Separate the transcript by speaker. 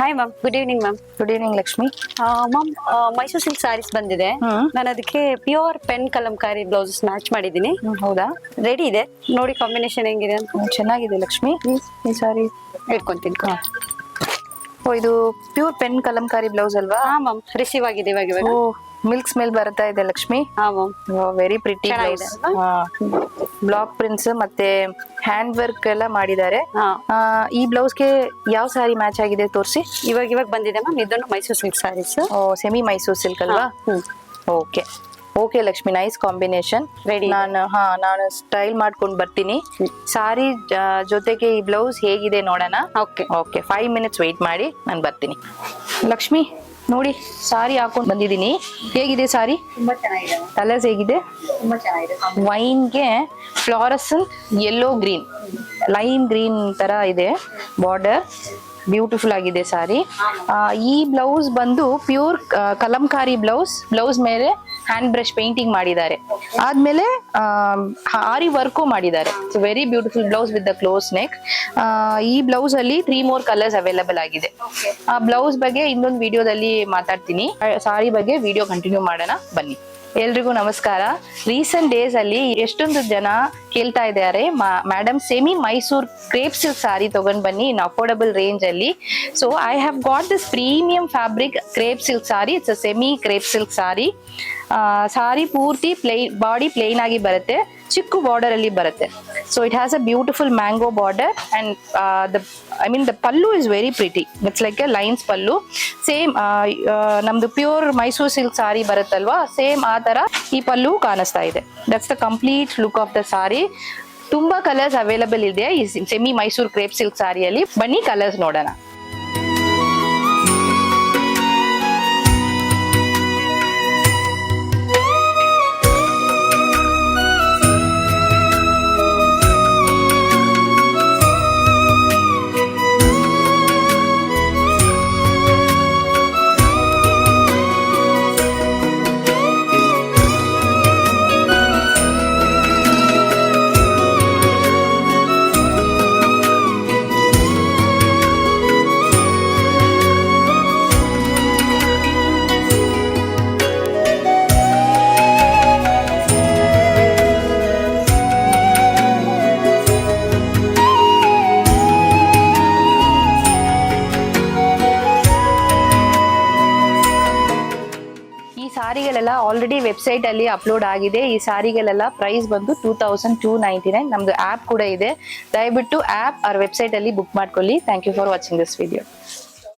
Speaker 1: Hi ma'am, good evening ma'am.
Speaker 2: Good evening Lakshmi.
Speaker 1: Ma'am, Mysuru silk sarees ಬಂದಿದೆ. ನಾನು ಅದಕ್ಕೆ pure pen kalamkari blouses match ಮಾಡಿದ್ದೀನಿ.
Speaker 2: ಹೌದಾ?
Speaker 1: ರೆಡಿ ಇದೆ, ನೋಡಿ ಕಾಂಬಿನೇಷನ್ ಹೆಂಗಿದೆ ಅಂತ.
Speaker 2: ಚೆನ್ನಾಗಿದೆ ಲಕ್ಷ್ಮಿ. ಈ ಸಾರಿ
Speaker 1: ಇಟ್ಕೊಂತೀನಿ.
Speaker 2: ಓ, ಇದು ಪ್ಯೂರ್ ಪೆನ್ ಕಲಂಕಾರಿ ಬ್ಲೌಸ್ ಅಲ್ವಾ?
Speaker 1: ಹಾ ಮ್ಯಾಮ್, ರಿಸೀವ್ ಆಗಿದೆ ಇವಾಗ.
Speaker 2: ಓ, ಮಿಲ್ಕ್ ಸ್ಮೆಲ್ ಬರ್ತಾ ಇದೆ ಲಕ್ಷ್ಮಿ.
Speaker 1: ಹಾ ma'am,
Speaker 2: very pretty blouse. Block prints ಮತ್ತೆ ಹ್ಯಾಂಡ್ ವರ್ಕ್ ಎಲ್ಲ ಮಾಡಿದ್ದಾರೆ. ಈ ಬ್ಲೌಸ್ಗೆ ಯಾವ ಸಾರಿ ಮ್ಯಾಚ್ ಆಗಿದೆ ತೋರಿಸಿ.
Speaker 1: ಇವಾಗ ಬಂದಿದೆ ಮ್ಯಾಮ್, ಇದನ್ನು ಮೈಸೂರು ಸಿಲ್ಕ್ ಸ್ಯಾರೀಸ್.
Speaker 2: ಓ, ಸೆಮಿ ಮೈಸೂರು ಸಿಲ್ಕ್ ಅಲ್ವಾ? Okay okay Lakshmi, nice combination. ನಾನು ಸ್ಟೈಲ್ ಮಾಡ್ಕೊಂಡು ಬರ್ತೀನಿ. ಸಾರಿ ಜೊತೆಗೆ ಈ ಬ್ಲೌಸ್ ಹೇಗಿದೆ ನೋಡೋಣ.
Speaker 1: ಓಕೆ
Speaker 2: ಓಕೆ, 5 minutes ವೇಟ್ ಮಾಡಿ, ನಾನು ಬರ್ತೀನಿ. ಲಕ್ಷ್ಮಿ ನೋಡಿ, ಸಾರಿ ಹಾಕೊಂಡು ಬಂದಿದ್ದೀನಿ. ಹೇಗಿದೆ ಸಾರಿ?
Speaker 1: ತುಂಬಾ ಚೆನ್ನಾಗಿದೆ.
Speaker 2: ಕಲರ್ಸ್ ಹೇಗಿದೆ?
Speaker 1: ತುಂಬಾ ಚೆನ್ನಾಗಿದೆ.
Speaker 2: ವೈನ್ಗೆ ಫ್ಲಾರಸೆಂಟ್ ಯೆಲ್ಲೋ ಗ್ರೀನ್, ಲೈಮ್ ಗ್ರೀನ್ ತರ ಇದೆ ಬಾರ್ಡರ್. ಬ್ಯೂಟಿಫುಲ್ ಆಗಿದೆ ಸಾರಿ. ಈ ಬ್ಲೌಸ್ ಬಂದು ಪ್ಯೂರ್ ಕಲಂಕಾರಿ ಬ್ಲೌಸ್ ಮೇಲೆ ಹ್ಯಾಂಡ್ ಬ್ರಷ್ ಪೇಂಟಿಂಗ್ ಮಾಡಿದ್ದಾರೆ. ಆದ್ಮೇಲೆ ಆರಿ ವರ್ಕು ಮಾಡಿದ್ದಾರೆ. Very beautiful blouse with the close neck. ಈ ಬ್ಲೌಸ್ ಅಲ್ಲಿ 3 more ಕಲರ್ಸ್ ಅವೈಲಬಲ್ ಆಗಿದೆ. ಆ ಬ್ಲೌಸ್ ಬಗ್ಗೆ ಇನ್ನೊಂದು ವಿಡಿಯೋದಲ್ಲಿ ಮಾತಾಡ್ತೀನಿ. ಸಾರಿ ಬಗ್ಗೆ ವಿಡಿಯೋ ಕಂಟಿನ್ಯೂ ಮಾಡೋಣ ಬನ್ನಿ. ಎಲ್ರಿಗೂ ನಮಸ್ಕಾರ. ರೀಸೆಂಟ್ ಡೇಸ್ ಅಲ್ಲಿ ಎಷ್ಟೊಂದು ಜನ ಕೇಳ್ತಾ ಇದ್ದಾರೆ, madam semi Mysore crepe silk sari ತಗೊಂಡ್ ಬನ್ನಿ ಇನ್ ಅಫೋರ್ಡಬಲ್ ರೇಂಜ್ ಅಲ್ಲಿ. So I have got this premium fabric crepe silk sari. It's a semi crepe silk sari. Sari ಪೂರ್ತಿ ಬಾಡಿ ಪ್ಲೇನ್ ಆಗಿ ಬರುತ್ತೆ, ಚಿಕ್ಕ ಬಾರ್ಡರ್ ಅಲ್ಲಿ ಬರುತ್ತೆ. So it has a beautiful mango border and the pallu is very pretty. It's like a lines pallu. Same ನಮ್ದು pure Mysore silk sari ಬರುತ್ತಲ್ವಾ, same ಆ ತರ ಈ ಪಲ್ಲು ಕಾಣಿಸ್ತಾ ಇದೆ. That's the complete look of the sari. ತುಂಬಾ ಕಲರ್ಸ್ ಅವೈಲಬಲ್ ಇದೆ ಈ ಸೆಮಿ ಮೈಸೂರ್ ಕ್ರೇಪ್ ಸಿಲ್ಕ್ ಸಾರಿಯಲ್ಲಿ. ಬನ್ನಿ ಕಲರ್ಸ್ ನೋಡೋಣ. ಸಾರಿಗಳೆಲ್ಲ ಆಲ್ರೆಡಿ ವೆಬ್ಸೈಟ್ ಅಲ್ಲಿ ಅಪ್ಲೋಡ್ ಆಗಿದೆ. ಈ ಸಾರಿಗಳೆಲ್ಲ ಪ್ರೈಸ್ ಬಂದು 2299. ನಮ್ದು ಆಪ್ ಕೂಡ ಇದೆ, ದಯವಿಟ್ಟು ಆಪ್ ಆರ್ ವೆಬ್ಸೈಟ್ ಅಲ್ಲಿ ಬುಕ್ ಮಾಡ್ಕೊಳ್ಳಿ. Thank you for watching this video.